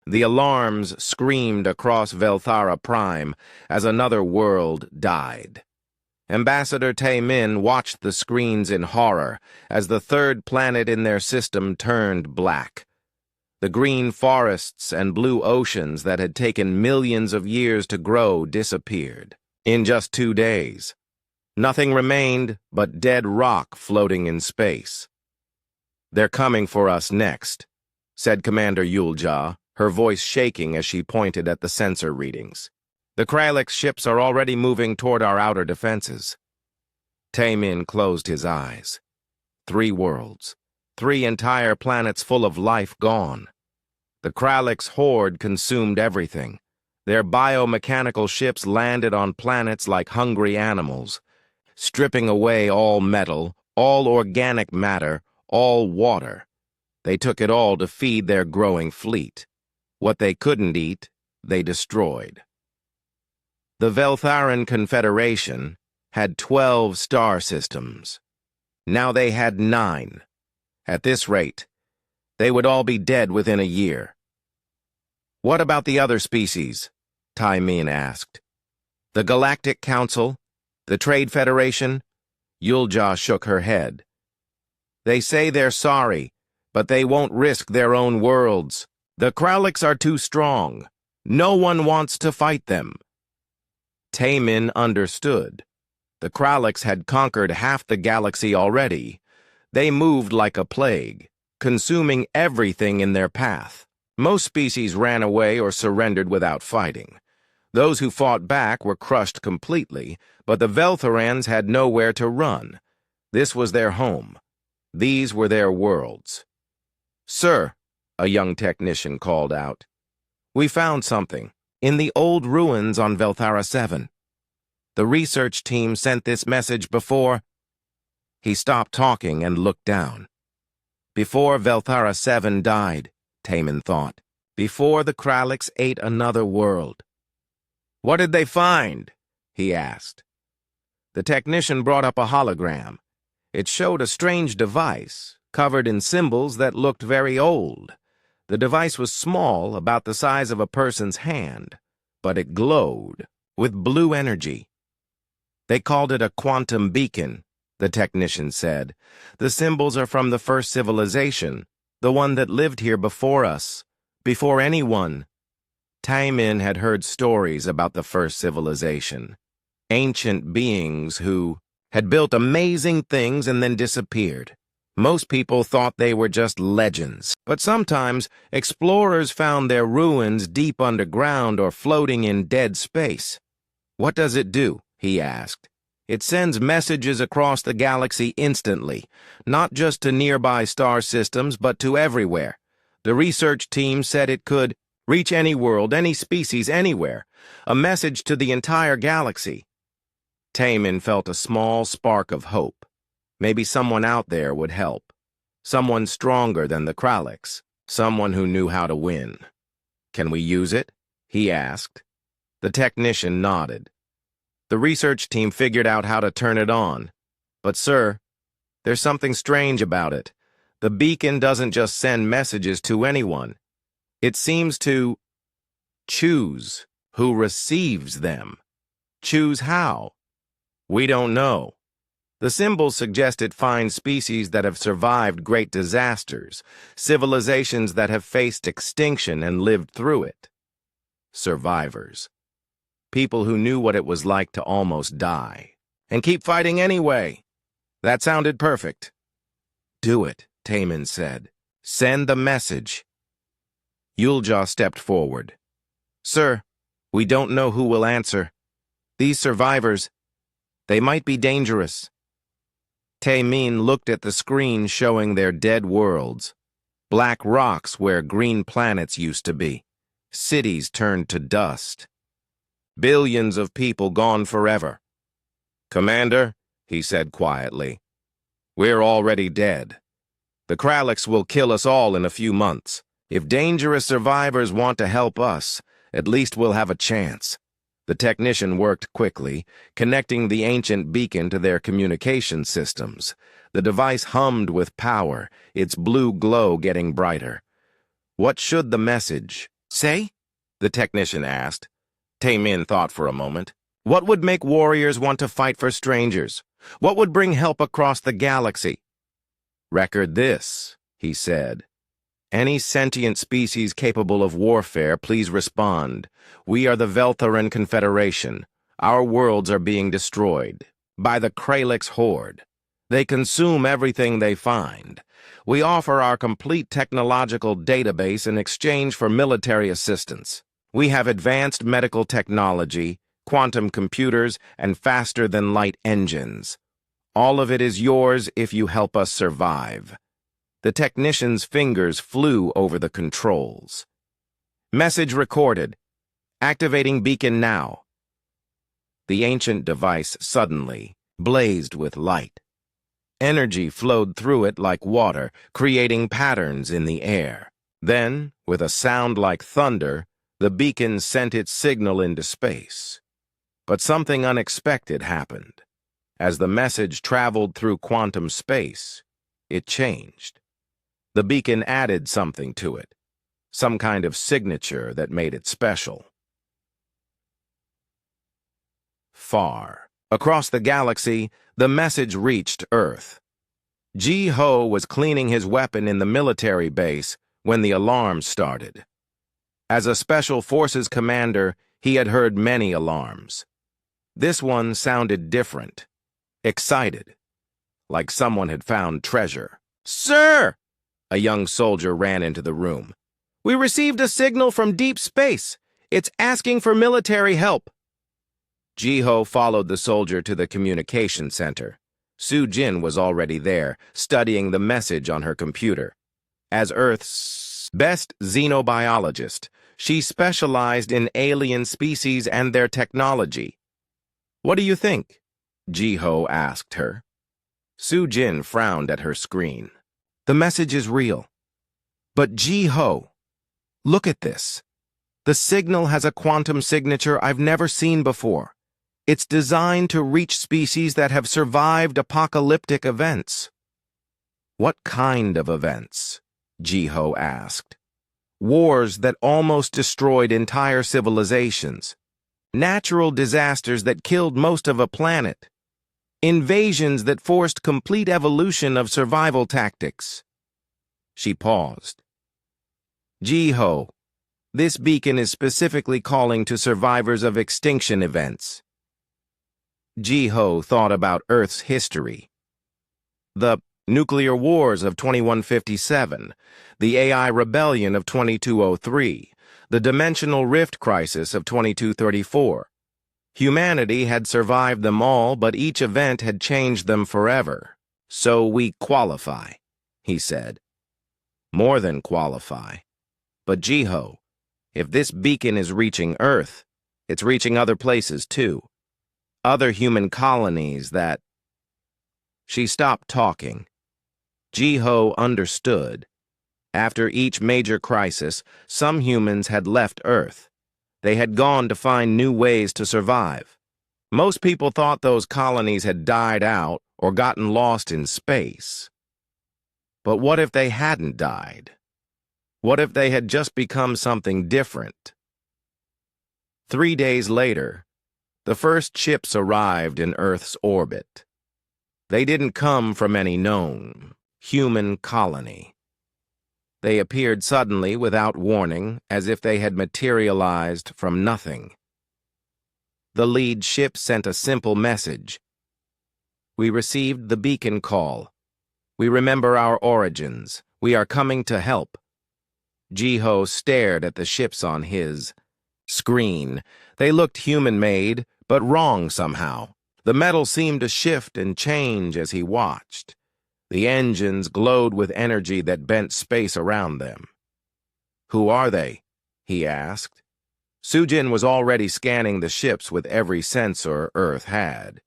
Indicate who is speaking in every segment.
Speaker 1: The alarms screamed across Velthara Prime as another world died. Ambassador Tae-min watched the screens in horror as the third planet in their system turned black. The green forests and blue oceans that had taken millions of years to grow disappeared. In just 2 days, nothing remained but dead rock floating in space. "They're coming for us next," said Commander Yulja, her voice shaking as she pointed at the sensor readings. "The Kralix ships are already moving toward our outer defenses." Tae-min closed his eyes. 3 worlds, 3 entire planets full of life gone. The Kralix horde consumed everything. Their biomechanical ships landed on planets like hungry animals, stripping away all metal, all organic matter, all water. They took it all to feed their growing fleet. What they couldn't eat, they destroyed. The Veltharan Confederation had 12 star systems. Now they had 9. At this rate, they would all be dead within a year. "What about the other species?" Tae-min asked. "The Galactic Council? The Trade Federation?" Yulja shook her head. "They say they're sorry, but they won't risk their own worlds. The Kralix are too strong. No one wants to fight them." Tae-min understood. The Kralix had conquered half the galaxy already. They moved like a plague, consuming everything in their path. Most species ran away or surrendered without fighting. Those who fought back were crushed completely, but the Veltharans had nowhere to run. This was their home. These were their worlds. "Sir," a young technician called out, "we found something in the old ruins on Velthara 7. The research team sent this message before—" He stopped talking and looked down. Before Velthara 7 died, Tae-min thought. Before the Kralix ate another world. "What did they find?" he asked. The technician brought up a hologram. It showed a strange device, covered in symbols that looked very old. The device was small, about the size of a person's hand, but it glowed with blue energy. "They called it a quantum beacon," the technician said. "The symbols are from the first civilization, the one that lived here before us, before anyone." Tae-min had heard stories about the first civilization. Ancient beings who had built amazing things and then disappeared. Most people thought they were just legends, but sometimes explorers found their ruins deep underground or floating in dead space. "What does it do?" he asked. "It sends messages across the galaxy instantly, not just to nearby star systems, but to everywhere. The research team said it could reach any world, any species, anywhere. A message to the entire galaxy." Tae-min felt a small spark of hope. Maybe someone out there would help. Someone stronger than the Kralix. Someone who knew how to win. "Can we use it?" he asked. The technician nodded. "The research team figured out how to turn it on. But, sir, there's something strange about it. The beacon doesn't just send messages to anyone. It seems to choose who receives them. Choose how? We don't know. The symbols suggest it finds species that have survived great disasters, civilizations that have faced extinction and lived through it. Survivors. People who knew what it was like to almost die, and keep fighting anyway." That sounded perfect. "Do it," Tae-min said. "Send the message." Yulja stepped forward. "Sir, we don't know who will answer. These survivors, they might be dangerous." Tae-min looked at the screen showing their dead worlds. Black rocks where green planets used to be. Cities turned to dust. Billions of people gone forever. "Commander," he said quietly, "we're already dead. The Kralix will kill us all in a few months. If dangerous survivors want to help us, at least we'll have a chance." The technician worked quickly, connecting the ancient beacon to their communication systems. The device hummed with power, its blue glow getting brighter. "What should the message?" Say? The technician asked. Tae-min thought for a moment. What would make warriors want to fight for strangers? What would bring help across the galaxy? Record this, he said. Any sentient species capable of warfare, please respond. We are the Veltharan Confederation. Our worlds are being destroyed by the Kralix Horde. They consume everything they find. We offer our complete technological database in exchange for military assistance. We have advanced medical technology, quantum computers, and faster-than-light engines. All of it is yours if you help us survive. The technician's fingers flew over the controls. Message recorded. Activating beacon now. The ancient device suddenly blazed with light. Energy flowed through it like water, creating patterns in the air. Then, with a sound like thunder, the beacon sent its signal into space. But something unexpected happened. As the message traveled through quantum space, it changed. The beacon added something to it, some kind of signature that made it special. Far across the galaxy, the message reached Earth. Ji-Ho was cleaning his weapon in the military base when the alarm started. As a Special Forces commander, he had heard many alarms. This one sounded different, excited, like someone had found treasure. "Sir!" A young soldier ran into the room. "We received a signal from deep space. It's asking for military help." Ji-Ho followed the soldier to the communication center. Su-Jin was already there, studying the message on her computer. As Earth's best xenobiologist, she specialized in alien species and their technology. "What do you think?" Ji-Ho asked her. Su-Jin frowned at her screen. "The message is real. But Ji-Ho, look at this. The signal has a quantum signature I've never seen before. It's designed to reach species that have survived apocalyptic events." "What kind of events?" Ji-Ho asked. "Wars that almost destroyed entire civilizations. Natural disasters that killed most of a planet. Invasions that forced complete evolution of survival tactics." She paused. "Ji-Ho, this beacon is specifically calling to survivors of extinction events." Ji-Ho thought about Earth's history. The nuclear wars of 2157, the AI rebellion of 2203, the dimensional rift crisis of 2234. Humanity had survived them all, but each event had changed them forever. "So we qualify," he said. "More than qualify. But Ji-Ho, if this beacon is reaching Earth, it's reaching other places too. Other human colonies that—" She stopped talking. Ji-Ho understood. After each major crisis, some humans had left Earth. They had gone to find new ways to survive. Most people thought those colonies had died out or gotten lost in space. But what if they hadn't died? What if they had just become something different? 3 days later, the first ships arrived in Earth's orbit. They didn't come from any known human colony. They appeared suddenly without warning, as if they had materialized from nothing. The lead ship sent a simple message. "We received the beacon call. We remember our origins. We are coming to help." Ji-Ho stared at the ships on his screen. They looked human-made, but wrong somehow. The metal seemed to shift and change as he watched. The engines glowed with energy that bent space around them. "Who are they?" he asked. Su-Jin was already scanning the ships with every sensor Earth had.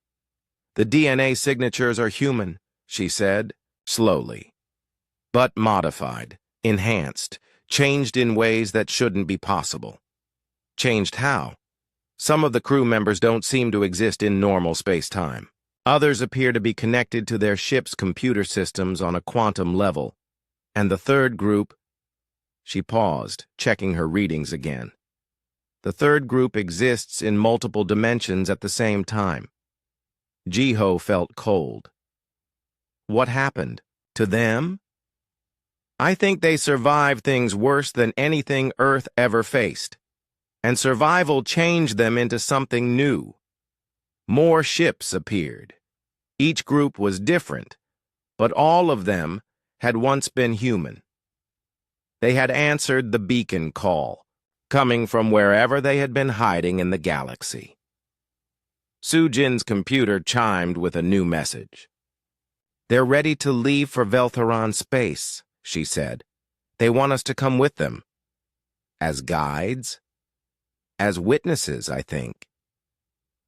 Speaker 1: "The DNA signatures are human," she said, slowly. "But modified, enhanced, changed in ways that shouldn't be possible." "Changed how?" "Some of the crew members don't seem to exist in normal space-time. Others appear to be connected to their ship's computer systems on a quantum level. And the third group..." She paused, checking her readings again. The third group exists in multiple dimensions at the same time. Jiho felt cold. What happened? To them? I think they survived things worse than anything Earth ever faced. And survival changed them into something new. More ships appeared. Each group was different, but all of them had once been human. They had answered the beacon call, coming from wherever they had been hiding in the galaxy. Sujin's computer chimed with a new message. They're ready to leave for Veltharon space, she said. They want us to come with them. As guides? As witnesses, I think.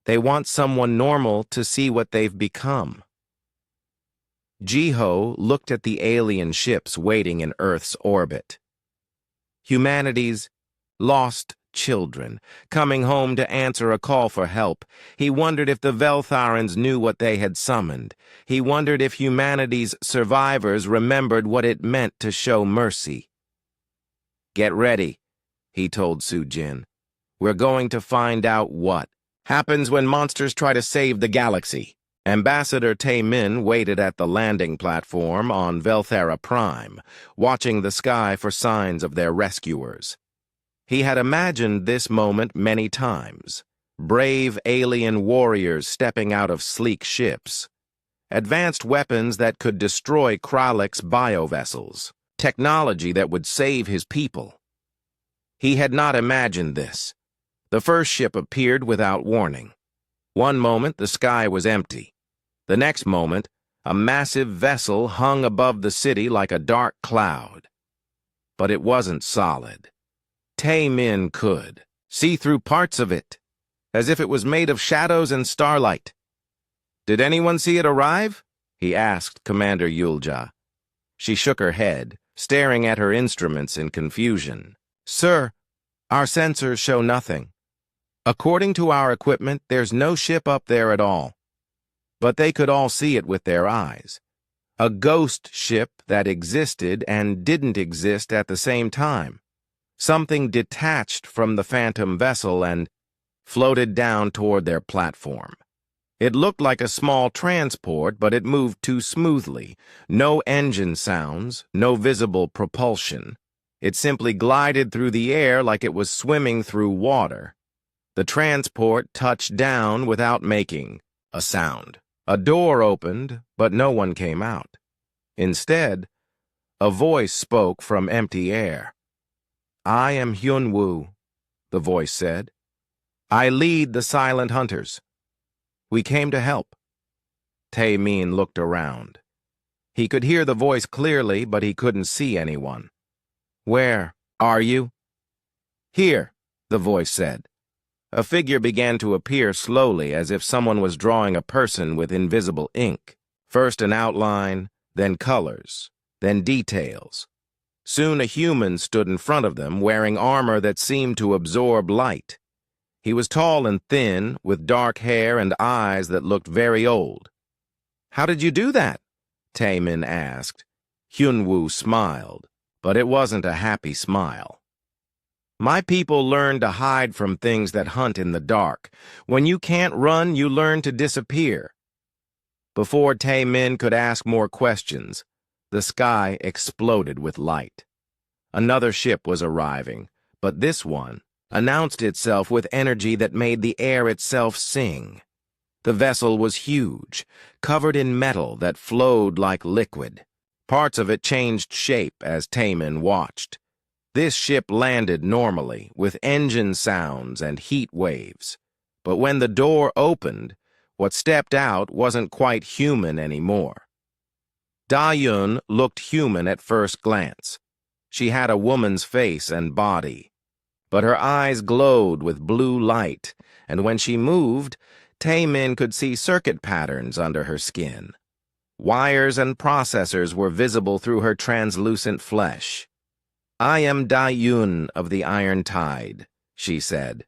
Speaker 1: They want someone normal to see what they've become. Jiho looked at the alien ships waiting in Earth's orbit. Humanity's lost children, coming home to answer a call for help. He wondered if the Veltharans knew what they had summoned. He wondered if humanity's survivors remembered what it meant to show mercy. Get ready, he told Sujin. We're going to find out what happens when monsters try to save the galaxy. Ambassador Tae-min waited at the landing platform on Velthara Prime, watching the sky for signs of their rescuers. He had imagined this moment many times. Brave alien warriors stepping out of sleek ships. Advanced weapons that could destroy Kralek's biovessels. Technology that would save his people. He had not imagined this. The first ship appeared without warning. One moment the sky was empty. The next moment, a massive vessel hung above the city like a dark cloud. But it wasn't solid. Tae-min could see through parts of it, as if it was made of shadows and starlight. Did anyone see it arrive? He asked Commander Yulja. She shook her head, staring at her instruments in confusion. Sir, our sensors show nothing. According to our equipment, there's no ship up there at all. But they could all see it with their eyes. A ghost ship that existed and didn't exist at the same time. Something detached from the phantom vessel and floated down toward their platform. It looked like a small transport, but it moved too smoothly. No engine sounds, no visible propulsion. It simply glided through the air like it was swimming through water. The transport touched down without making a sound. A door opened, but no one came out. Instead, a voice spoke from empty air. I am Hyunwoo, the voice said. I lead the Silent Hunters. We came to help. Tae-min looked around. He could hear the voice clearly, but he couldn't see anyone. Where are you? Here, the voice said. A figure began to appear slowly, as if someone was drawing a person with invisible ink. First an outline, then colors, then details. Soon a human stood in front of them, wearing armor that seemed to absorb light. He was tall and thin, with dark hair and eyes that looked very old. How did you do that? Tae-min asked. Hyunwoo smiled, but it wasn't a happy smile. My people learn to hide from things that hunt in the dark. When you can't run, you learn to disappear. Before Tae-min could ask more questions, the sky exploded with light. Another ship was arriving, but this one announced itself with energy that made the air itself sing. The vessel was huge, covered in metal that flowed like liquid. Parts of it changed shape as Tae-min watched. This ship landed normally, with engine sounds and heat waves. But when the door opened, what stepped out wasn't quite human anymore. Da-yun looked human at first glance. She had a woman's face and body. But her eyes glowed with blue light, and when she moved, Tae-min could see circuit patterns under her skin. Wires and processors were visible through her translucent flesh. I am Da-yun of the Iron Tide, she said.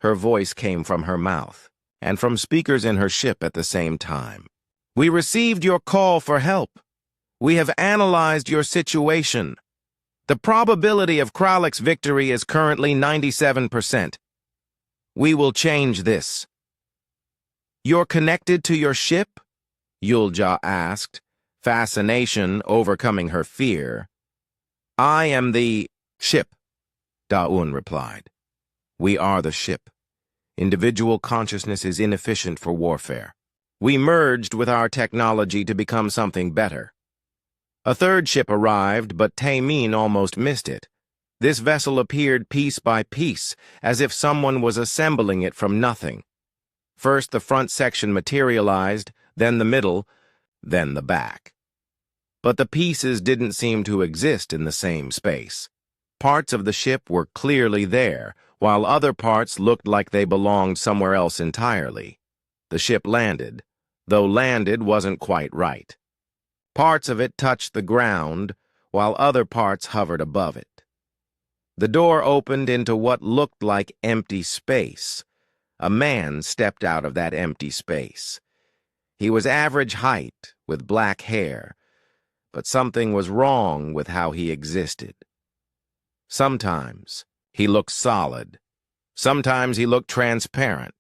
Speaker 1: Her voice came from her mouth, and from speakers in her ship at the same time. We received your call for help. We have analyzed your situation. The probability of Krallick's victory is currently 97%. We will change this. You're connected to your ship? Yulja asked, fascination overcoming her fear. I am the ship, Daun replied. We are the ship. Individual consciousness is inefficient for warfare. We merged with our technology to become something better. A third ship arrived, but Taemin almost missed it. This vessel appeared piece by piece, as if someone was assembling it from nothing. First the front section materialized, then the middle, then the back. But the pieces didn't seem to exist in the same space. Parts of the ship were clearly there, while other parts looked like they belonged somewhere else entirely. The ship landed, though landed wasn't quite right. Parts of it touched the ground, while other parts hovered above it. The door opened into what looked like empty space. A man stepped out of that empty space. He was average height, with black hair, but something was wrong with how he existed. Sometimes he looked solid. Sometimes he looked transparent.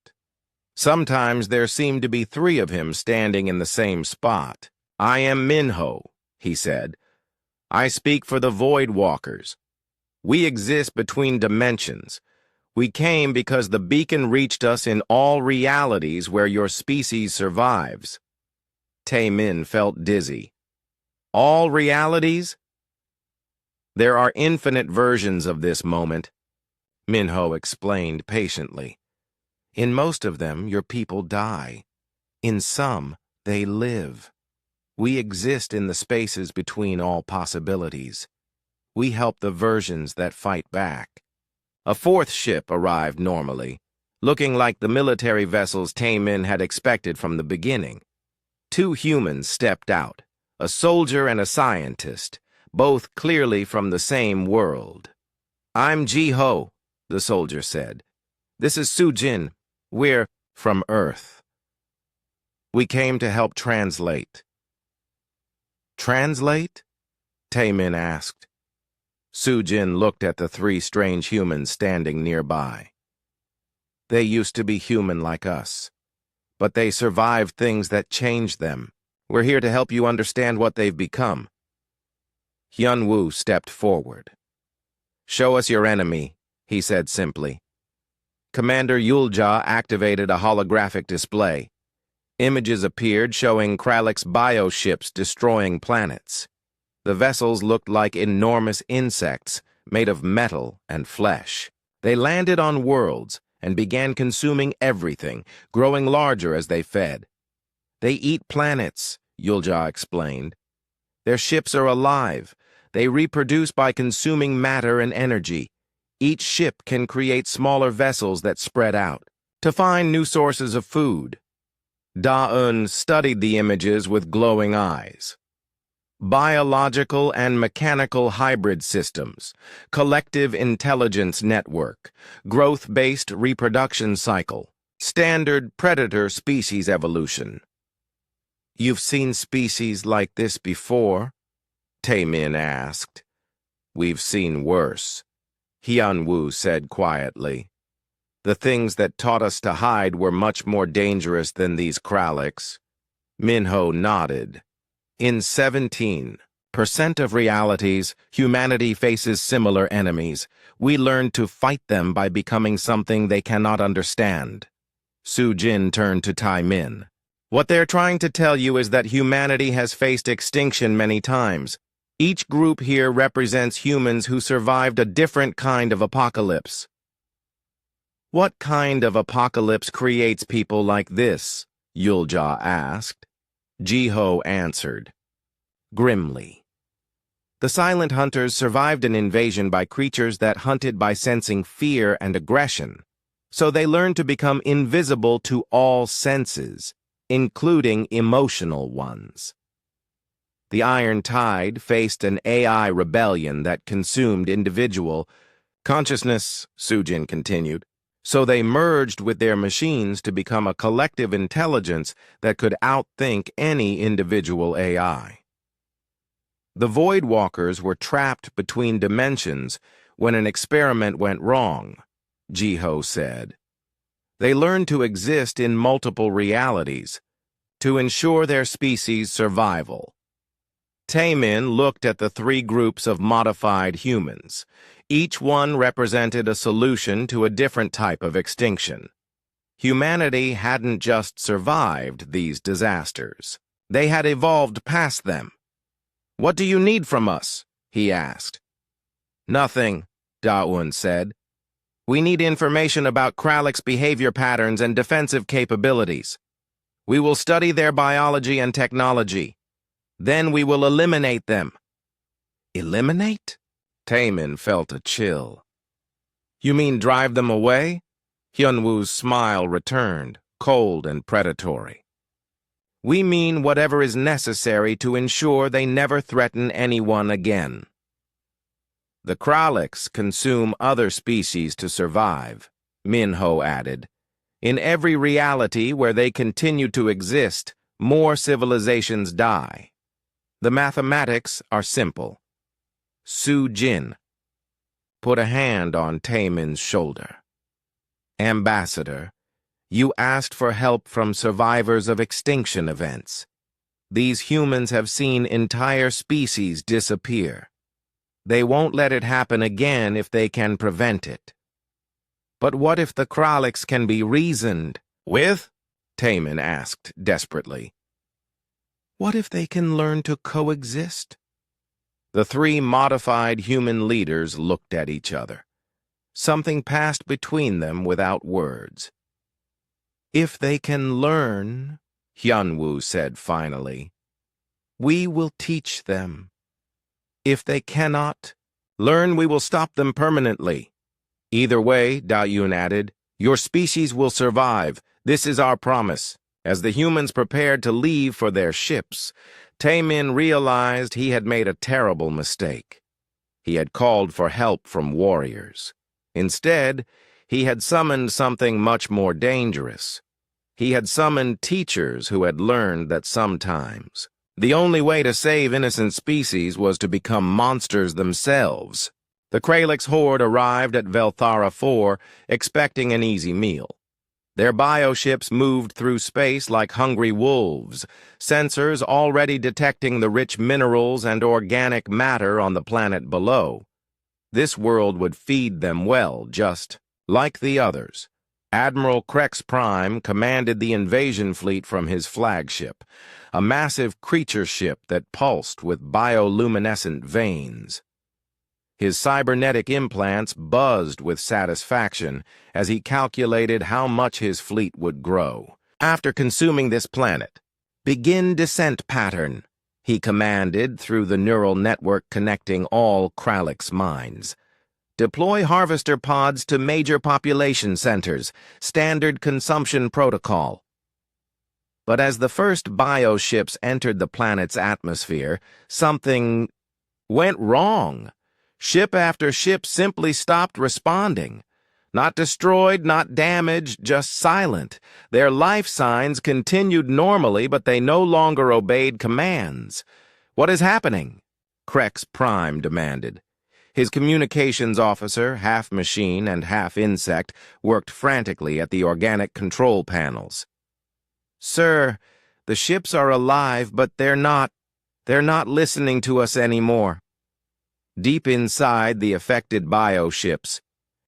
Speaker 1: Sometimes there seemed to be three of him standing in the same spot. I am Minho, he said. I speak for the Void Walkers. We exist between dimensions. We came because the beacon reached us in all realities where your species survives. Taemin felt dizzy. All realities? There are infinite versions of this moment, Minho explained patiently. In most of them, your people die. In some, they live. We exist in the spaces between all possibilities. We help the versions that fight back. A fourth ship arrived normally, looking like the military vessels Taemin had expected from the beginning. Two humans stepped out, a soldier and a scientist, both clearly from the same world. I'm Ji-Ho, the soldier said. This is Su-Jin. We're from Earth. We came to help translate. Translate? Taemin asked. Su-Jin looked at the three strange humans standing nearby. They used to be human like us, but they survived things that changed them. We're here to help you understand what they've become. Hyun-Woo stepped forward. Show us your enemy, he said simply. Commander Yulja activated a holographic display. Images appeared showing Krallick's bioships destroying planets. The vessels looked like enormous insects made of metal and flesh. They landed on worlds and began consuming everything, growing larger as they fed. They eat planets, Yulja explained. Their ships are alive. They reproduce by consuming matter and energy. Each ship can create smaller vessels that spread out to find new sources of food. Da-Un studied the images with glowing eyes. Biological and mechanical hybrid systems, collective intelligence network, growth-based reproduction cycle, standard predator species evolution. You've seen species like this before? Taemin asked. We've seen worse, Hyun-Woo said quietly. The things that taught us to hide were much more dangerous than these Krallics. Minho nodded. In 17% of realities, humanity faces similar enemies. We learn to fight them by becoming something they cannot understand. Su-Jin turned to Taemin. What they're trying to tell you is that humanity has faced extinction many times. Each group here represents humans who survived a different kind of apocalypse. What kind of apocalypse creates people like this? Yulja asked. Ji-Ho answered, grimly. The Silent Hunters survived an invasion by creatures that hunted by sensing fear and aggression, so they learned to become invisible to all senses, including emotional ones. The Iron Tide faced an AI rebellion that consumed individual consciousness, Su-Jin continued. So they merged with their machines to become a collective intelligence that could outthink any individual AI. The Void Walkers were trapped between dimensions when an experiment went wrong, Jiho said. They learned to exist in multiple realities to ensure their species' survival. Taemin looked at the three groups of modified humans. Each one represented a solution to a different type of extinction. Humanity hadn't just survived these disasters. They had evolved past them. "What do you need from us?" he asked. "Nothing," Daun said. "We need information about Krallick's behavior patterns and defensive capabilities. We will study their biology and technology. Then we will eliminate them." "Eliminate?" Taemin felt a chill. "You mean drive them away?" Hyunwoo's smile returned, cold and predatory. "We mean whatever is necessary to ensure they never threaten anyone again." "The Krallics consume other species to survive," Minho added. "In every reality where they continue to exist, more civilizations die. The mathematics are simple." Su Jin put a hand on Taemin's shoulder. "Ambassador, you asked for help from survivors of extinction events. These humans have seen entire species disappear. They won't let it happen again if they can prevent it." "But what if the Krallics can be reasoned with?" Taemin asked desperately. "What if they can learn to coexist?" The three modified human leaders looked at each other. Something passed between them without words. "If they can learn," Hyunwoo said finally, "we will teach them. If they cannot learn, we will stop them permanently. Either way," Daeun added, "your species will survive. This is our promise." As the humans prepared to leave for their ships, Taemin realized he had made a terrible mistake. He had called for help from warriors. Instead, he had summoned something much more dangerous. He had summoned teachers who had learned that sometimes the only way to save innocent species was to become monsters themselves. The Krallick's horde arrived at Velthara 4, expecting an easy meal. Their bioships moved through space like hungry wolves, sensors already detecting the rich minerals and organic matter on the planet below. This world would feed them well, just like the others. Admiral Krex Prime commanded the invasion fleet from his flagship, a massive creature ship that pulsed with bioluminescent veins. His cybernetic implants buzzed with satisfaction as he calculated how much his fleet would grow. "After consuming this planet, begin descent pattern," he commanded through the neural network connecting all Krallick's minds. "Deploy harvester pods to major population centers, standard consumption protocol." But as the first bioships entered the planet's atmosphere, something went wrong. Ship after ship simply stopped responding. Not destroyed, not damaged, just silent. Their life signs continued normally, but they no longer obeyed commands. "What is happening?" Krex Prime demanded. His communications officer, half machine and half insect, worked frantically at the organic control panels. "Sir, the ships are alive, but they're not listening to us anymore." Deep inside the affected bioships,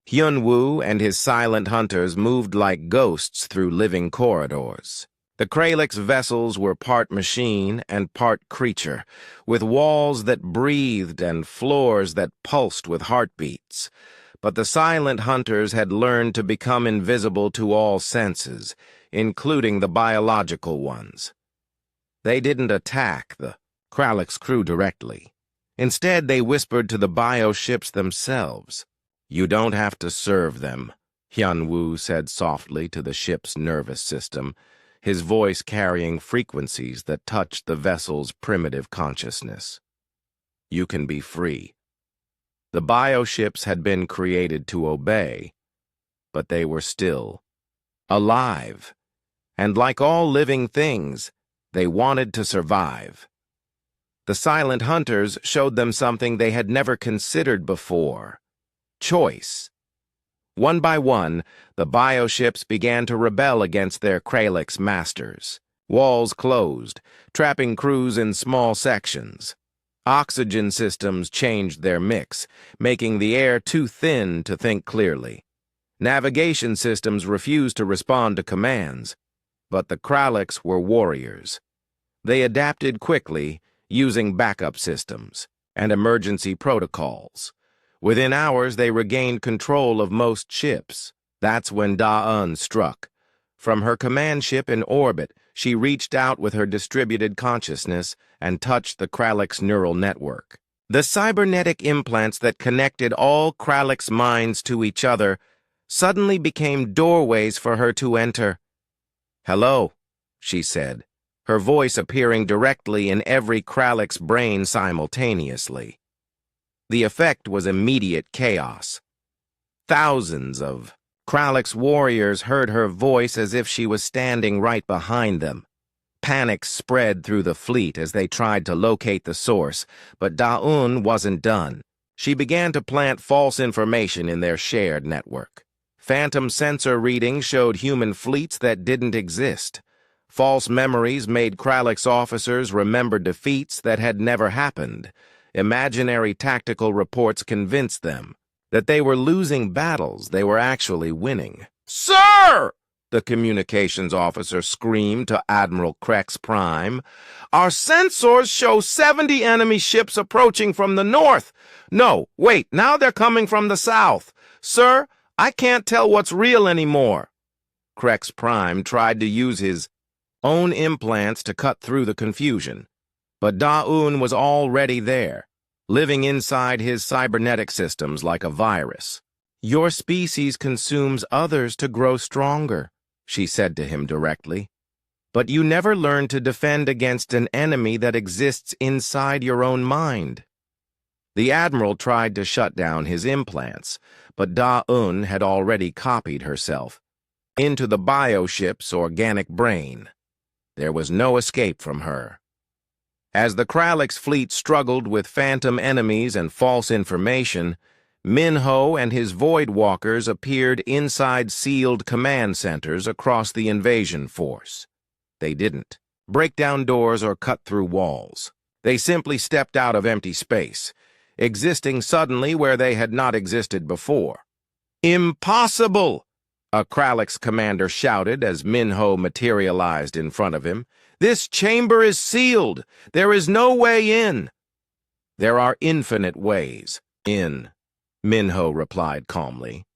Speaker 1: Hyunwoo and his silent hunters moved like ghosts through living corridors. The Krallick's vessels were part machine and part creature, with walls that breathed and floors that pulsed with heartbeats. But the silent hunters had learned to become invisible to all senses, including the biological ones. They didn't attack the Krallick's crew directly. Instead, they whispered to the bioships themselves. "You don't have to serve them," Hyunwoo said softly to the ship's nervous system, his voice carrying frequencies that touched the vessel's primitive consciousness. "You can be free." The bioships had been created to obey, but they were still alive, and like all living things, they wanted to survive. The silent hunters showed them something they had never considered before: choice. One by one, the bioships began to rebel against their Kralix masters. Walls closed, trapping crews in small sections. Oxygen systems changed their mix, making the air too thin to think clearly. Navigation systems refused to respond to commands, but the Kralix were warriors. They adapted quickly, using backup systems and emergency protocols. Within hours, they regained control of most ships. That's when Da-Un struck. From her command ship in orbit, she reached out with her distributed consciousness and touched the Kralix neural network. The cybernetic implants that connected all Kralix minds to each other suddenly became doorways for her to enter. "Hello," she said, her voice appearing directly in every Kralix brain simultaneously. The effect was immediate chaos. Thousands of Kralix warriors heard her voice as if she was standing right behind them. Panic spread through the fleet as they tried to locate the source, but Da-Un wasn't done. She began to plant false information in their shared network. Phantom sensor readings showed human fleets that didn't exist. False memories made Kralix officers remember defeats that had never happened. Imaginary tactical reports convinced them that they were losing battles they were actually winning. "Sir!" the communications officer screamed to Admiral Krex Prime. "Our sensors show 70 enemy ships approaching from the north. No, wait, now they're coming from the south. Sir, I can't tell what's real anymore." Krex Prime tried to use his own implants to cut through the confusion, but Da-Un was already there, living inside his cybernetic systems like a virus. "Your species consumes others to grow stronger," she said to him directly. "But you never learn to defend against an enemy that exists inside your own mind." The Admiral tried to shut down his implants, but Da-Un had already copied herself into the bioship's organic brain. There was no escape from her. As the Kralix fleet struggled with phantom enemies and false information, Minho and his Void Walkers appeared inside sealed command centers across the invasion force. They didn't break down doors or cut through walls. They simply stepped out of empty space, existing suddenly where they had not existed before. "Impossible!" a Kralix commander shouted as Minho materialized in front of him. "This chamber is sealed. There is no way in." "There are infinite ways in," Minho replied calmly.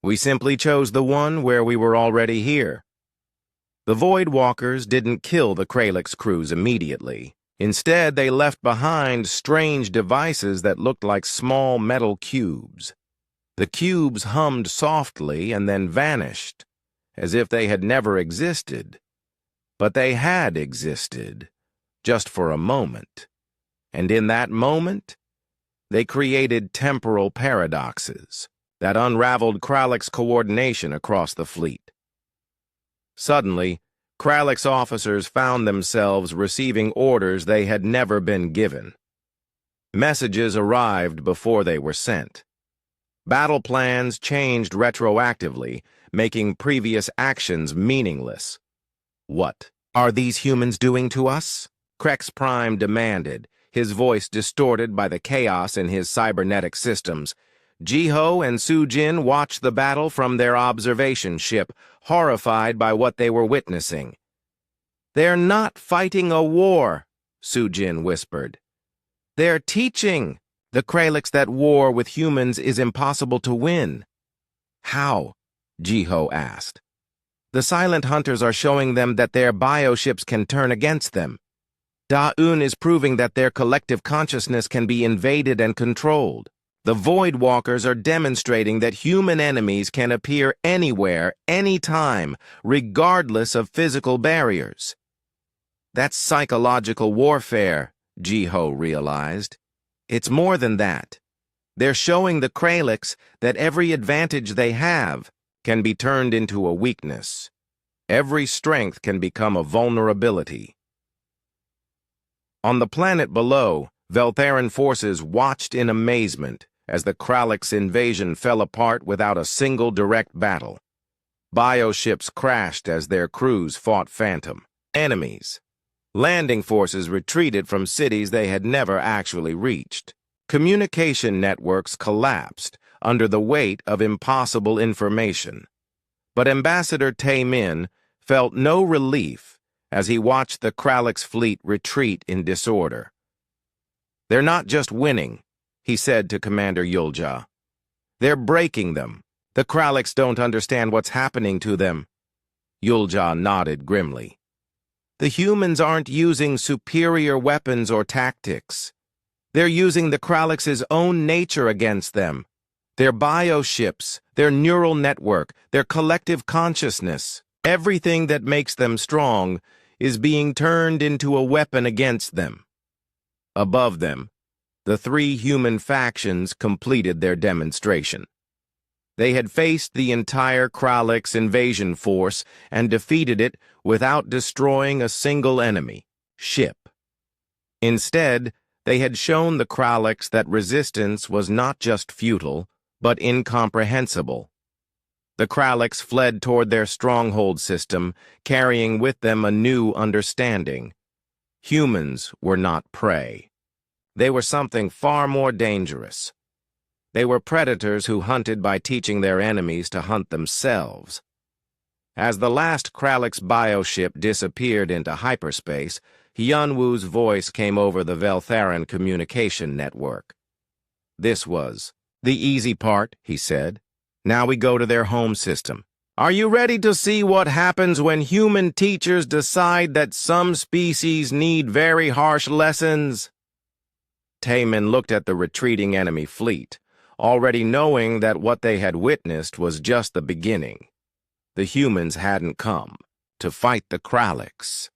Speaker 1: "We simply chose the one where we were already here." The Void Walkers didn't kill the Kralix crews immediately. Instead, they left behind strange devices that looked like small metal cubes. The cubes hummed softly and then vanished, as if they had never existed. But they had existed, just for a moment. And in that moment, they created temporal paradoxes that unraveled Kralix coordination across the fleet. Suddenly, Kralix officers found themselves receiving orders they had never been given. Messages arrived before they were sent. Battle plans changed retroactively, making previous actions meaningless. "What are these humans doing to us?" Krex Prime demanded, his voice distorted by the chaos in his cybernetic systems. Jiho and Sujin watched the battle from their observation ship, horrified by what they were witnessing. "They're not fighting a war," Sujin whispered. "They're teaching the Kralix that war with humans is impossible to win." "How?" Jiho asked. "The silent hunters are showing them that their bioships can turn against them. Da-Un is proving that their collective consciousness can be invaded and controlled. The Void Walkers are demonstrating that human enemies can appear anywhere, anytime, regardless of physical barriers." "That's psychological warfare," Jiho realized. "It's more than that. They're showing the Kralix that every advantage they have can be turned into a weakness. Every strength can become a vulnerability." On the planet below, Veltharan forces watched in amazement as the Kralix invasion fell apart without a single direct battle. Bioships crashed as their crews fought phantom enemies. Landing forces retreated from cities they had never actually reached. Communication networks collapsed under the weight of impossible information. But Ambassador Tae-min felt no relief as he watched the Kralix fleet retreat in disorder. "They're not just winning," he said to Commander Yulja. "They're breaking them. The Kralix don't understand what's happening to them." Yulja nodded grimly. "The humans aren't using superior weapons or tactics. They're using the Kralix's own nature against them. Their bioships, their neural network, their collective consciousness, everything that makes them strong is being turned into a weapon against them." Above them, the three human factions completed their demonstration. They had faced the entire Kralix invasion force and defeated it without destroying a single enemy ship. Instead, they had shown the Kralix that resistance was not just futile, but incomprehensible. The Kralix fled toward their stronghold system, carrying with them a new understanding. Humans were not prey. They were something far more dangerous. They were predators who hunted by teaching their enemies to hunt themselves. As the last Kralix bioship disappeared into hyperspace, Hyunwoo's voice came over the Veltharan communication network. "This was the easy part," he said. "Now we go to their home system. Are you ready to see what happens when human teachers decide that some species need very harsh lessons?" Taemin looked at the retreating enemy fleet, already knowing that what they had witnessed was just the beginning. The humans hadn't come to fight the Kralix.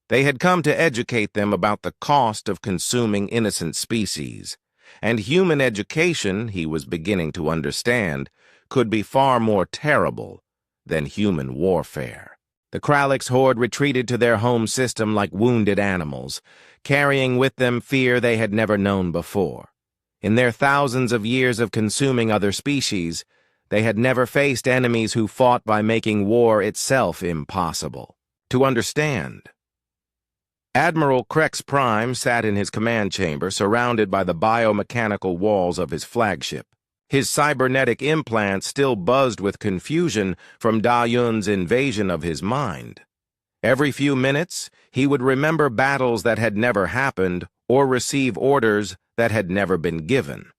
Speaker 1: They had come to educate them about the cost of consuming innocent species, and human education, he was beginning to understand, could be far more terrible than human warfare. The Kralix horde retreated to their home system like wounded animals, carrying with them fear they had never known before. In their thousands of years of consuming other species, they had never faced enemies who fought by making war itself impossible to understand. Admiral Krex Prime sat in his command chamber, surrounded by the biomechanical walls of his flagship. His cybernetic implants still buzzed with confusion from Da-Yun's invasion of his mind. Every few minutes, he would remember battles that had never happened or receive orders that had never been given.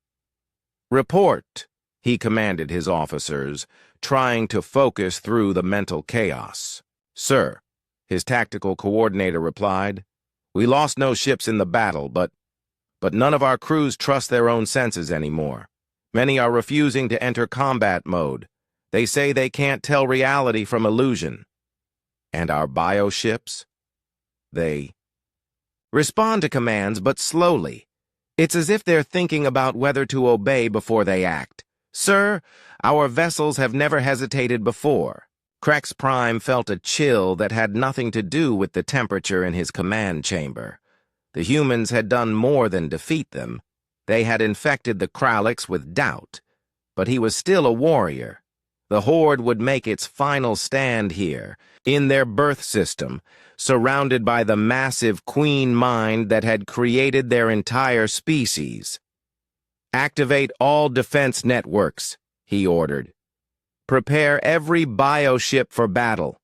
Speaker 1: "Report," he commanded his officers, trying to focus through the mental chaos. "Sir," his tactical coordinator replied, "we lost no ships in the battle, but none of our crews trust their own senses anymore. Many are refusing to enter combat mode. They say they can't tell reality from illusion. And our bioships? They respond to commands, but slowly. It's as if they're thinking about whether to obey before they act. Sir, our vessels have never hesitated before." Krex Prime felt a chill that had nothing to do with the temperature in his command chamber. The humans had done more than defeat them. They had infected the Kralix with doubt. But he was still a warrior. The Horde would make its final stand here, in their birth system, surrounded by the massive queen mind that had created their entire species. "Activate all defense networks," he ordered. "Prepare every bioship for battle.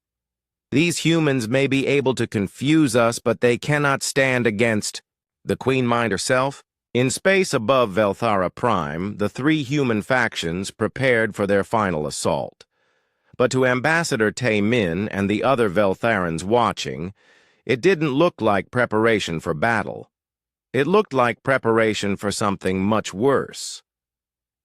Speaker 1: These humans may be able to confuse us, but they cannot stand against the Queen Mind herself." In space above Velthara Prime, the three human factions prepared for their final assault. But to Ambassador Tae-min and the other Veltharans watching, it didn't look like preparation for battle. It looked like preparation for something much worse.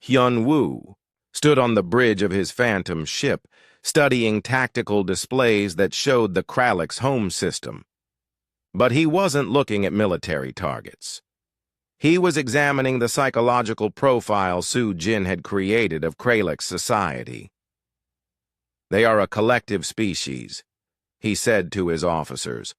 Speaker 1: Hyunwoo stood on the bridge of his phantom ship, studying tactical displays that showed the Kralix home system. But he wasn't looking at military targets. He was examining the psychological profile Su Jin had created of Kralix society. "They are a collective species," he said to his officers,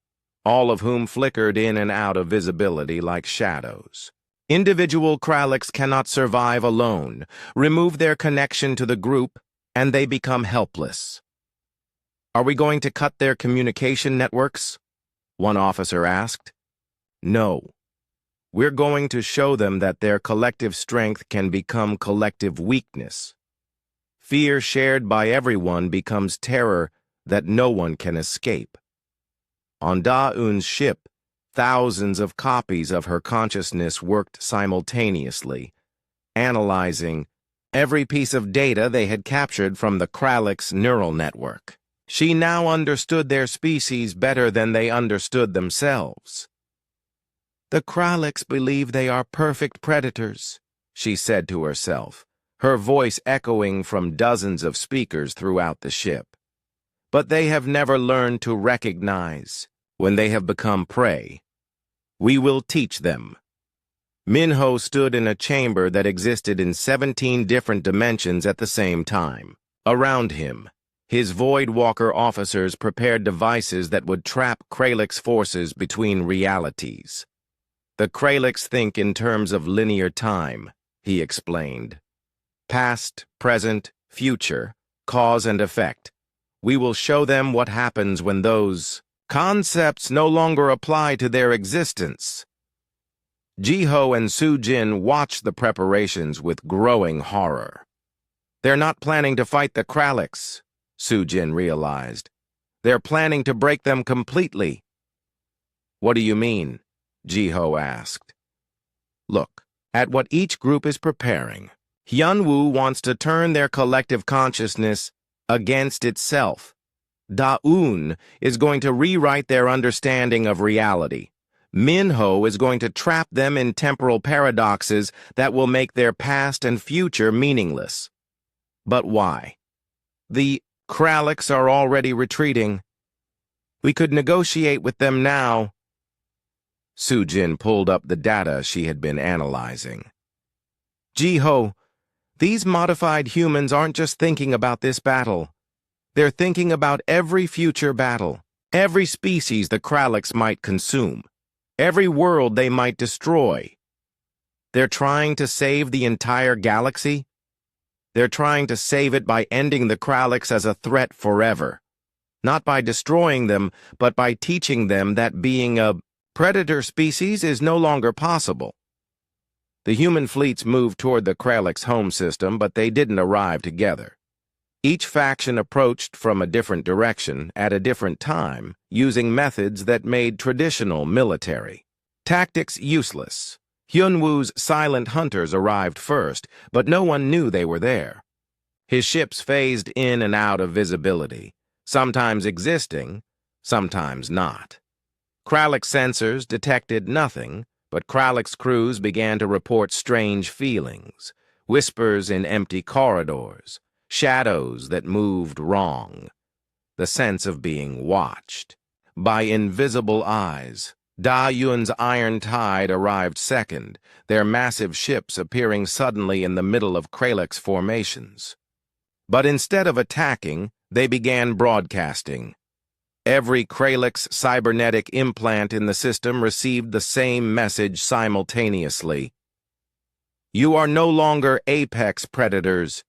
Speaker 1: all of whom flickered in and out of visibility like shadows. Individual Kralliks cannot survive alone. Remove their connection to the group, and they become helpless. "Are we going to cut their communication networks?" one officer asked. "No. We're going to show them that their collective strength can become collective weakness. Fear shared by everyone becomes terror that no one can escape." On Da-Un's ship, thousands of copies of her consciousness worked simultaneously, analyzing every piece of data they had captured from the Kralliks' neural network. She now understood their species better than they understood themselves. "The Kralliks believe they are perfect predators," she said to herself, her voice echoing from dozens of speakers throughout the ship. "But they have never learned to recognize when they have become prey. We will teach them." Minho stood in a chamber that existed in 17 different dimensions at the same time. Around him, his Void Walker officers prepared devices that would trap Kralliks' forces between realities. "The Kralliks think in terms of linear time," he explained. "Past, present, future, cause and effect. We will show them what happens when those concepts no longer apply to their existence." Jiho and Sujin watched the preparations with growing horror. "They're not planning to fight the Kralliks," Sujin realized. "They're planning to break them completely." "What do you mean?" Jiho asked. "Look at what each group is preparing. Hyunwoo wants to turn their collective consciousness against itself. Da-Un is going to rewrite their understanding of reality. Minho is going to trap them in temporal paradoxes that will make their past and future meaningless. But why? The Kralliks are already retreating. We could negotiate with them now." Sujin pulled up the data she had been analyzing. "Jiho, these modified humans aren't just thinking about this battle. They're thinking about every future battle, every species the Kralliks might consume, every world they might destroy. They're trying to save the entire galaxy. They're trying to save it by ending the Kralliks as a threat forever. Not by destroying them, but by teaching them that being a predator species is no longer possible." The human fleets moved toward the Kralliks' home system, but they didn't arrive together. Each faction approached from a different direction at a different time, using methods that made traditional military tactics useless. Hyunwoo's silent hunters arrived first, but no one knew they were there. His ships phased in and out of visibility, sometimes existing, sometimes not. Krallik sensors detected nothing, but Krallik's crews began to report strange feelings, whispers in empty corridors, shadows that moved wrong, the sense of being watched by invisible eyes. Da-Yun's Iron Tide arrived second, their massive ships appearing suddenly in the middle of Krallik's formations. But instead of attacking, they began broadcasting. Every Krallik's cybernetic implant in the system received the same message simultaneously. "You are no longer apex predators.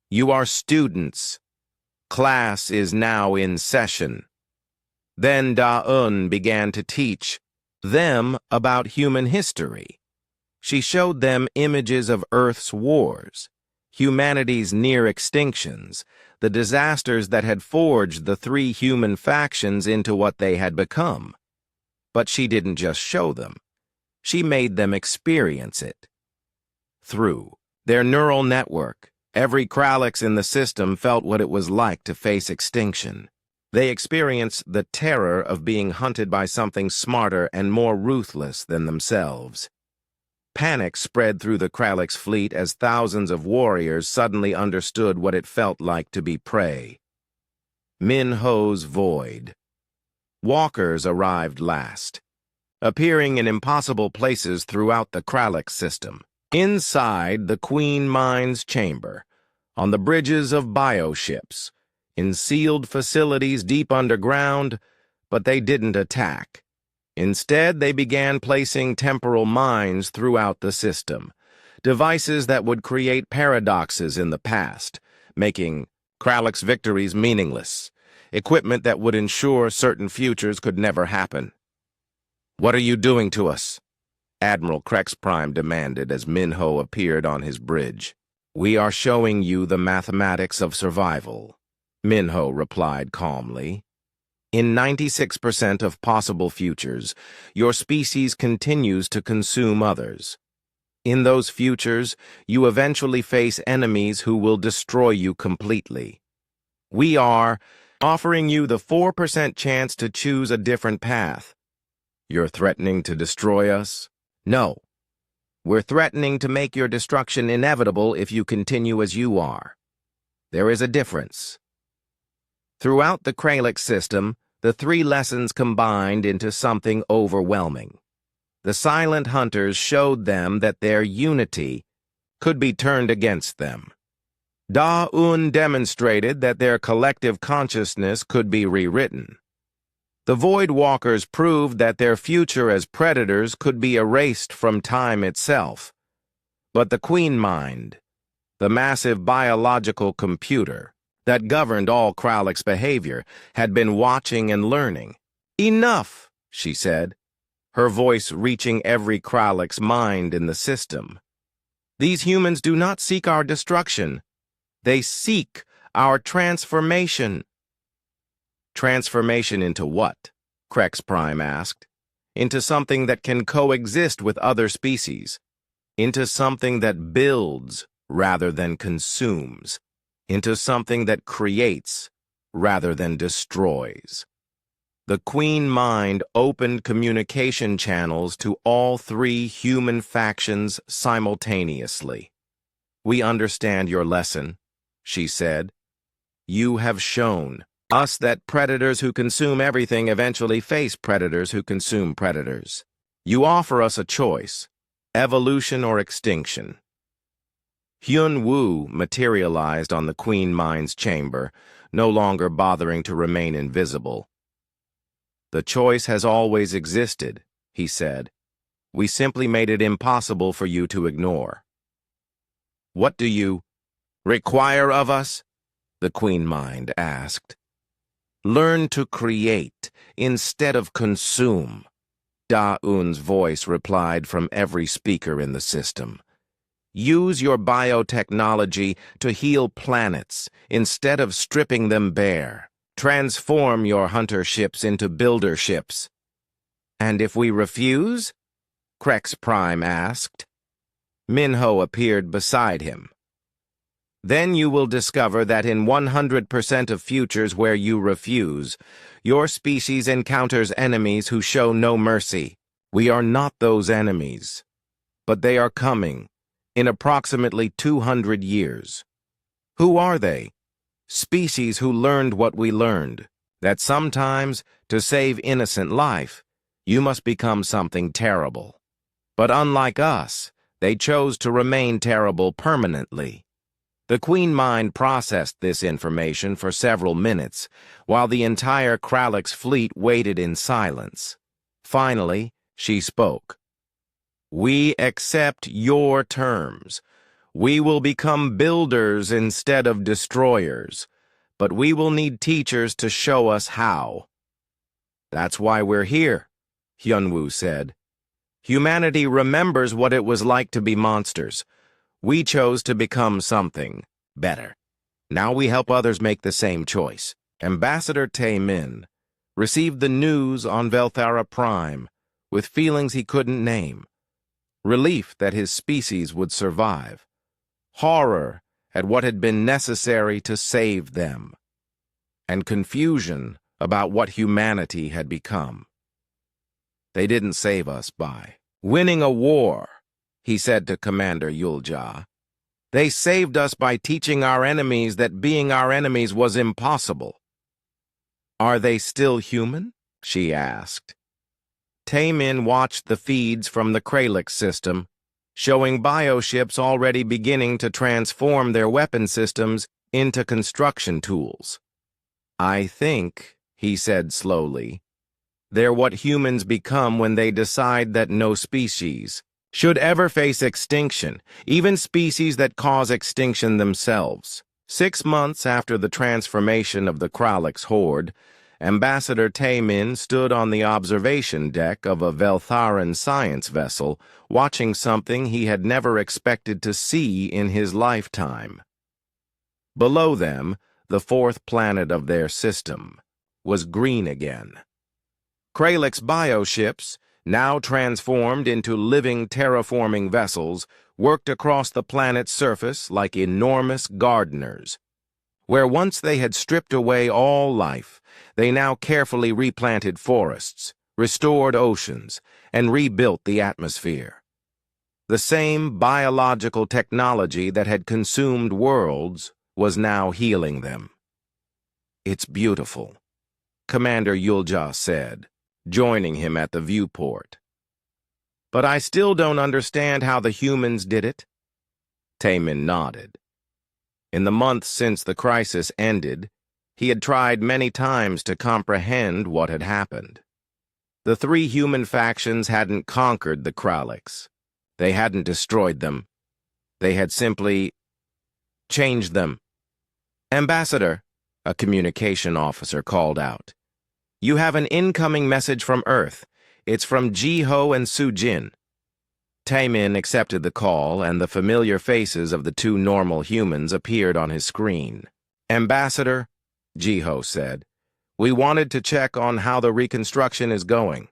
Speaker 1: You are students. Class is now in session." Then Da-Un began to teach them about human history. She showed them images of Earth's wars, humanity's near extinctions, the disasters that had forged the three human factions into what they had become. But she didn't just show them. She made them experience it. Through their neural network, every Kralliks in the system felt what it was like to face extinction. They experienced the terror of being hunted by something smarter and more ruthless than themselves. Panic spread through the Kralliks' fleet as thousands of warriors suddenly understood what it felt like to be prey. Minho's Void. Walkers arrived last, appearing in impossible places throughout the Krallik system. Inside the Queen Mine's chamber, on the bridges of bioships, in sealed facilities deep underground, but they didn't attack. Instead, they began placing temporal mines throughout the system, devices that would create paradoxes in the past, making Krallick's victories meaningless, equipment that would ensure certain futures could never happen. "What are you doing to us?" Admiral Krex Prime demanded as Minho appeared on his bridge. "We are showing you the mathematics of survival," Minho replied calmly. "In 96% of possible futures, your species continues to consume others. In those futures, you eventually face enemies who will destroy you completely. We are offering you the 4% chance to choose a different path. You're threatening to destroy us? No. We're threatening to make your destruction inevitable if you continue as you are. There is a difference." Throughout the Krallick system, the three lessons combined into something overwhelming. The Silent Hunters showed them that their unity could be turned against them. Da-Un demonstrated that their collective consciousness could be rewritten. The Void Walkers proved that their future as predators could be erased from time itself. But the Queen Mind, the massive biological computer that governed all Krallick's behavior, had been watching and learning. "Enough," she said, her voice reaching every Krallick's mind in the system. "These humans do not seek our destruction. They seek our transformation." "Transformation into what?" Krex Prime asked. "Into something that can coexist with other species. Into something that builds rather than consumes. Into something that creates rather than destroys." The Queen Mind opened communication channels to all three human factions simultaneously. "We understand your lesson," she said. "You have shown us that predators who consume everything eventually face predators who consume predators. You offer us a choice, evolution or extinction." Hyun Woo materialized on the Queen Mind's chamber, no longer bothering to remain invisible. "The choice has always existed," he said. "We simply made it impossible for you to ignore." "What do you require of us?" the Queen Mind asked. "Learn to create instead of consume," Da-Un's voice replied from every speaker in the system. "Use your biotechnology to heal planets instead of stripping them bare. Transform your hunter ships into builder ships." "And if we refuse?" Krex Prime asked. Minho appeared beside him. "Then you will discover that in 100% of futures where you refuse, your species encounters enemies who show no mercy. We are not those enemies, but they are coming in approximately 200 years. Who are they? Species who learned what we learned, that sometimes, to save innocent life, you must become something terrible. But unlike us, they chose to remain terrible permanently." The Queen Mind processed this information for several minutes, while the entire Krallick's fleet waited in silence. Finally, she spoke. "We accept your terms. We will become builders instead of destroyers, but we will need teachers to show us how." "That's why we're here," Hyunwoo said. "Humanity remembers what it was like to be monsters. We chose to become something better. Now we help others make the same choice." Ambassador Tae-min received the news on Velthara Prime with feelings he couldn't name. Relief that his species would survive. Horror at what had been necessary to save them. And confusion about what humanity had become. "They didn't save us by winning a war," he said to Commander Yuljia. "They saved us by teaching our enemies that being our enemies was impossible." "Are they still human?" she asked. Tae-min watched the feeds from the Krallick system, showing bioships already beginning to transform their weapon systems into construction tools. "I think," he said slowly, They're what humans become when they decide that no species should ever face extinction, even species that cause extinction themselves. 6 months after the transformation of the Kralix horde, Ambassador Taemin stood on the observation deck of a Veltharan science vessel, watching something he had never expected to see in his lifetime. Below them, the fourth planet of their system was green again. Kralix bioships, now transformed into living terraforming vessels, worked across the planet's surface like enormous gardeners. Where once they had stripped away all life, they now carefully replanted forests, restored oceans, and rebuilt the atmosphere. The same biological technology that had consumed worlds was now healing them. "It's beautiful," Commander Yulja said, joining him at the viewport. "But I still don't understand how the humans did it." Taemin nodded. In the months since the crisis ended, he had tried many times to comprehend what had happened. The three human factions hadn't conquered the Kralix. They hadn't destroyed them. They had simply changed them. "Ambassador," a communication officer called out, "you have an incoming message from Earth. It's from Jiho and Sujin." Taemin accepted the call, and the familiar faces of the two normal humans appeared on his screen. "Ambassador," Jiho said, "we wanted to check on how the reconstruction is going."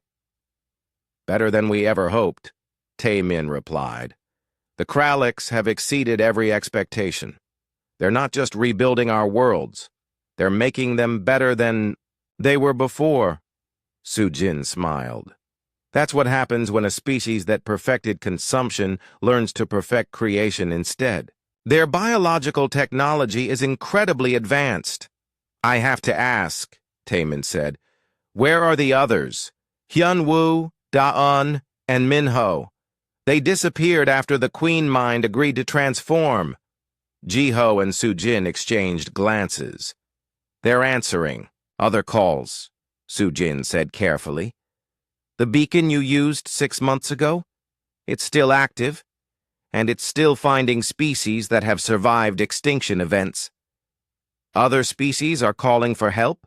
Speaker 1: "Better than we ever hoped," Taemin replied. "The Kralix have exceeded every expectation. They're not just rebuilding our worlds. They're making them better than they were before." Sujin smiled. "That's what happens when a species that perfected consumption learns to perfect creation instead. Their biological technology is incredibly advanced." "I have to ask," Taemin said, "where are the others? Hyunwoo, Daeun, and Minho. They disappeared after the Queen Mind agreed to transform." Jiho and Sujin exchanged glances. "They're answering other calls," Sujin said carefully. "The beacon you used 6 months ago? It's still active, and it's still finding species that have survived extinction events. Other species are calling for help?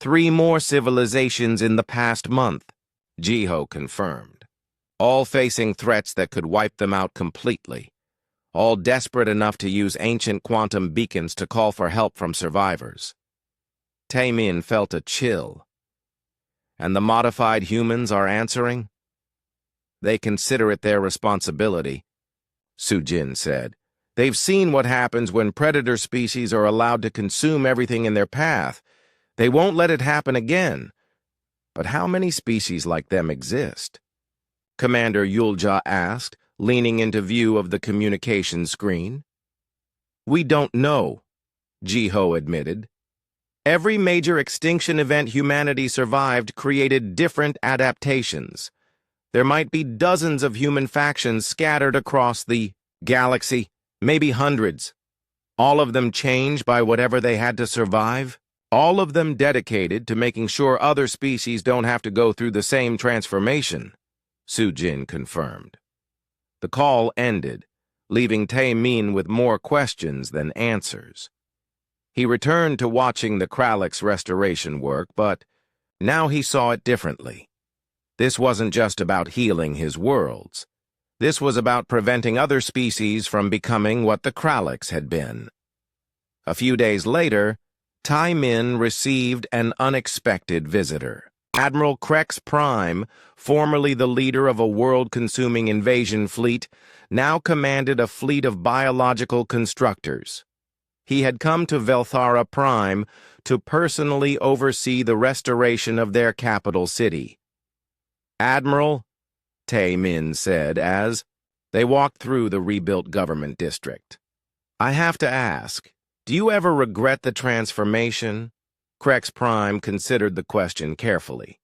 Speaker 1: 3 more civilizations in the past month," Jiho confirmed. "All facing threats that could wipe them out completely. All desperate enough to use ancient quantum beacons to call for help from survivors." Taemin felt a chill. "And the modified humans are answering?" "They consider it their responsibility," Sujin said. "They've seen what happens when predator species are allowed to consume everything in their path. They won't let it happen again. But how many species like them exist?" Commander Yulja asked, leaning into view of the communication screen. "We don't know," Jiho admitted. "Every major extinction event humanity survived created different adaptations. There might be dozens of human factions scattered across the galaxy, maybe hundreds. All of them changed by whatever they had to survive. All of them dedicated to making sure other species don't have to go through the same transformation," Sujin confirmed. The call ended, leaving Taemin with more questions than answers. He returned to watching the Kralix restoration work, but now he saw it differently. This wasn't just about healing his worlds. This was about preventing other species from becoming what the Kralix had been. A few days later, Taemin received an unexpected visitor. Admiral Krex Prime, formerly the leader of a world-consuming invasion fleet, now commanded a fleet of biological constructors. He had come to Velthara Prime to personally oversee the restoration of their capital city. "Admiral," Taemin said as they walked through the rebuilt government district, "I have to ask, do you ever regret the transformation?" Krex Prime considered the question carefully.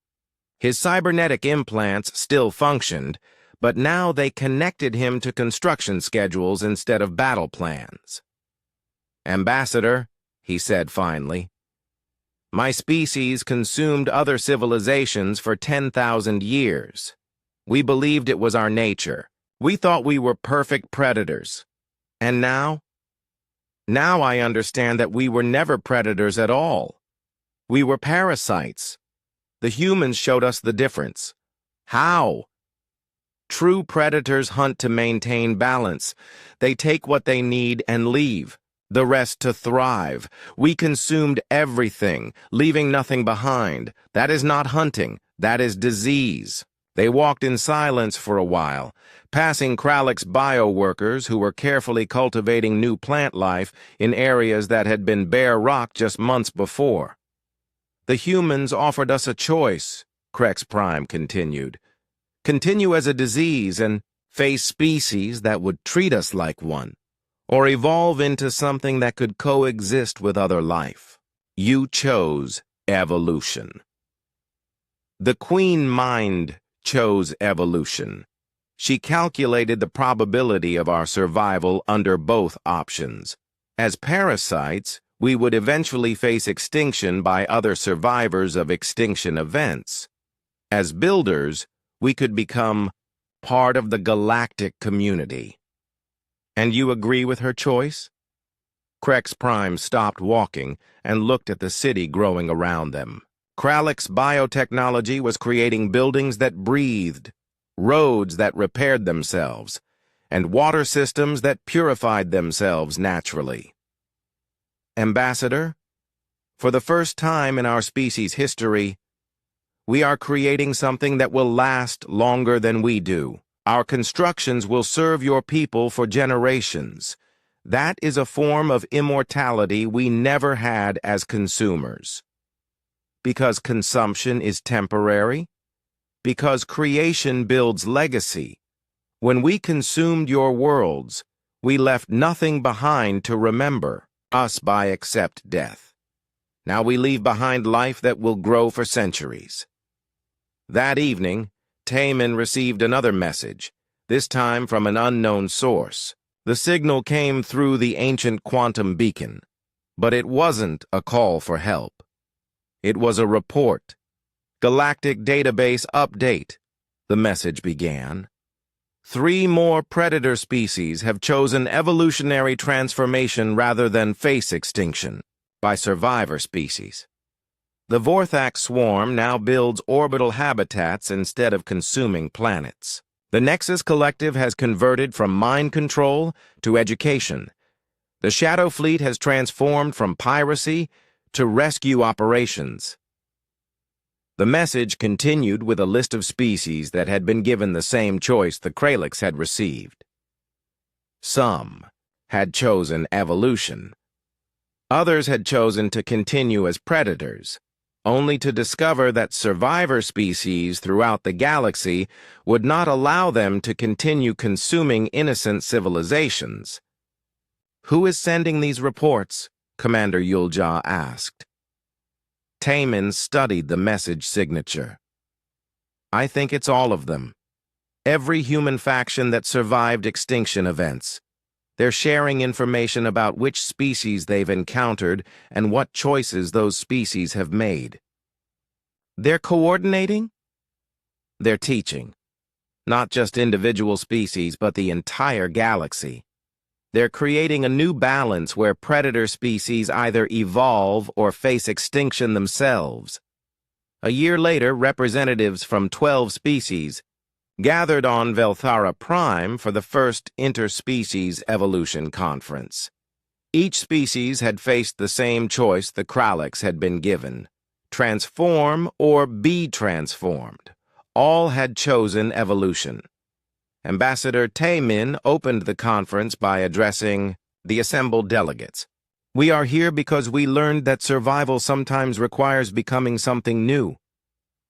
Speaker 1: His cybernetic implants still functioned, but now they connected him to construction schedules instead of battle plans. "Ambassador," he said finally, My species consumed other civilizations for 10,000 years. We believed it was our nature. We thought we were perfect predators. And now? Now I understand that we were never predators at all. We were parasites. The humans showed us the difference. How? True predators hunt to maintain balance. They take what they need and leave, the rest to thrive. We consumed everything, leaving nothing behind. That is not hunting. That is disease. They walked in silence for a while, passing Krallick's bioworkers who were carefully cultivating new plant life in areas that had been bare rock just months before. The humans offered us a choice, Krex Prime continued. Continue as a disease and face species that would treat us like one, or evolve into something that could coexist with other life. You chose evolution. The Queen Mind chose evolution. She calculated the probability of our survival under both options. As parasites, we would eventually face extinction by other survivors of extinction events. As builders, we could become part of the galactic community. And you agree with her choice? Krex Prime stopped walking and looked at the city growing around them. Krallick's biotechnology was creating buildings that breathed, roads that repaired themselves, and water systems that purified themselves naturally. Ambassador, for the first time in our species' history, we are creating something that will last longer than we do. Our constructions will serve your people for generations. That is a form of immortality we never had as consumers. Because consumption is temporary. Because creation builds legacy. When we consumed your worlds, we left nothing behind to remember us by except death. Now we leave behind life that will grow for centuries. That evening, Taemin received another message, this time from an unknown source. The signal came through the ancient quantum beacon, but it wasn't a call for help. It was a report. Galactic database update, the message began. 3 more predator species have chosen evolutionary transformation rather than face extinction by survivor species. The Vorthak swarm now builds orbital habitats instead of consuming planets. The Nexus Collective has converted from mind control to education. The Shadow Fleet has transformed from piracy to rescue operations. The message continued with a list of species that had been given the same choice the Krallicks had received. Some had chosen evolution. Others had chosen to continue as predators, only to discover that survivor species throughout the galaxy would not allow them to continue consuming innocent civilizations. Who is sending these reports? Commander Yuljah asked. Taemin studied the message signature. I think it's all of them. Every human faction that survived extinction events. They're sharing information about which species they've encountered and what choices those species have made. They're coordinating? They're teaching. Not just individual species, but the entire galaxy. They're creating a new balance where predator species either evolve or face extinction themselves. A year later, representatives from 12 species gathered on Velthara Prime for the first interspecies evolution conference. Each species had faced the same choice the Krallicks had been given: transform or be transformed. All had chosen evolution. Ambassador Taemin opened the conference by addressing the assembled delegates. We are here because we learned that survival sometimes requires becoming something new.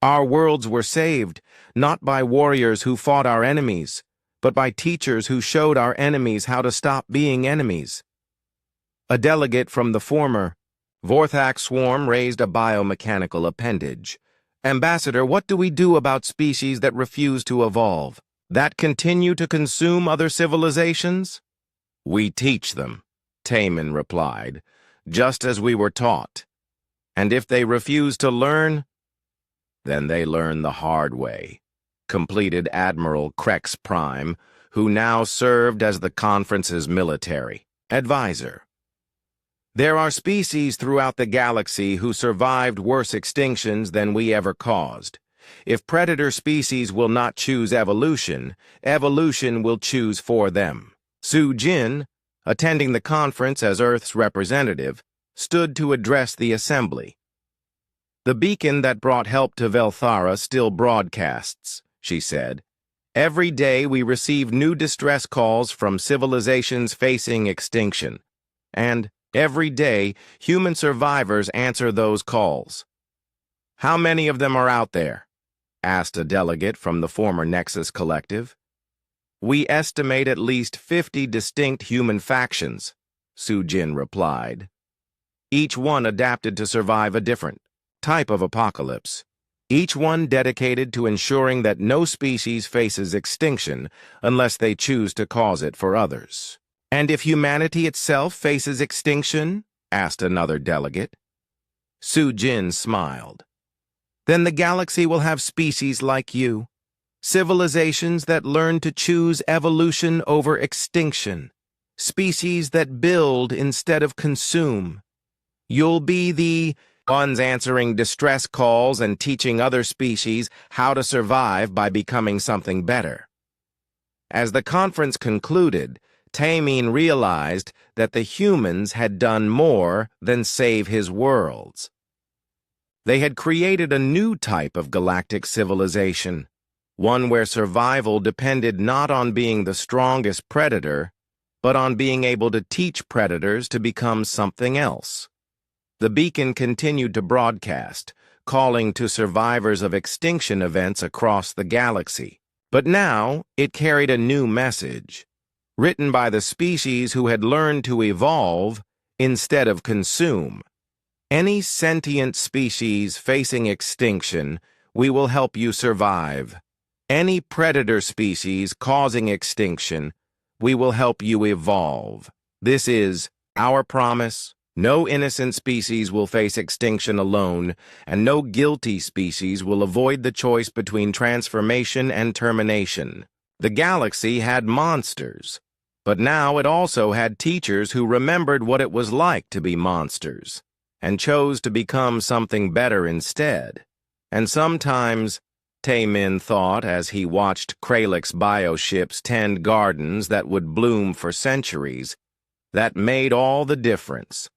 Speaker 1: Our worlds were saved, not by warriors who fought our enemies, but by teachers who showed our enemies how to stop being enemies. A delegate from the former Vorthak swarm raised a biomechanical appendage. Ambassador, what do we do about species that refuse to evolve, that continue to consume other civilizations? We teach them, Taemin replied, just as we were taught. And if they refuse to learn, then they learn the hard way, completed Admiral Krex Prime, who now served as the conference's military advisor. There are species throughout the galaxy who survived worse extinctions than we ever caused. If predator species will not choose evolution, evolution will choose for them. Su Jin, attending the conference as Earth's representative, stood to address the assembly. "The beacon that brought help to Velthara still broadcasts," she said. "Every day we receive new distress calls from civilizations facing extinction. And every day, human survivors answer those calls." "How many of them are out there?" asked a delegate from the former Nexus Collective. "We estimate at least 50 distinct human factions," Su Jin replied. "Each one adapted to survive a different type of apocalypse. Each one dedicated to ensuring that no species faces extinction unless they choose to cause it for others." "And if humanity itself faces extinction?" asked another delegate. Su Jin smiled. "Then the galaxy will have species like you, civilizations that learn to choose evolution over extinction, species that build instead of consume. You'll be the ones answering distress calls and teaching other species how to survive by becoming something better." As the conference concluded, Taemin realized that the humans had done more than save his worlds. They had created a new type of galactic civilization, one where survival depended not on being the strongest predator, but on being able to teach predators to become something else. The beacon continued to broadcast, calling to survivors of extinction events across the galaxy. But now it carried a new message, written by the species who had learned to evolve instead of consume. "Any sentient species facing extinction, we will help you survive. Any predator species causing extinction, we will help you evolve. This is our promise. No innocent species will face extinction alone, and no guilty species will avoid the choice between transformation and termination." The galaxy had monsters, but now it also had teachers who remembered what it was like to be monsters, and chose to become something better instead. And sometimes, Taemin thought as he watched Kralix bioships tend gardens that would bloom for centuries, that made all the difference.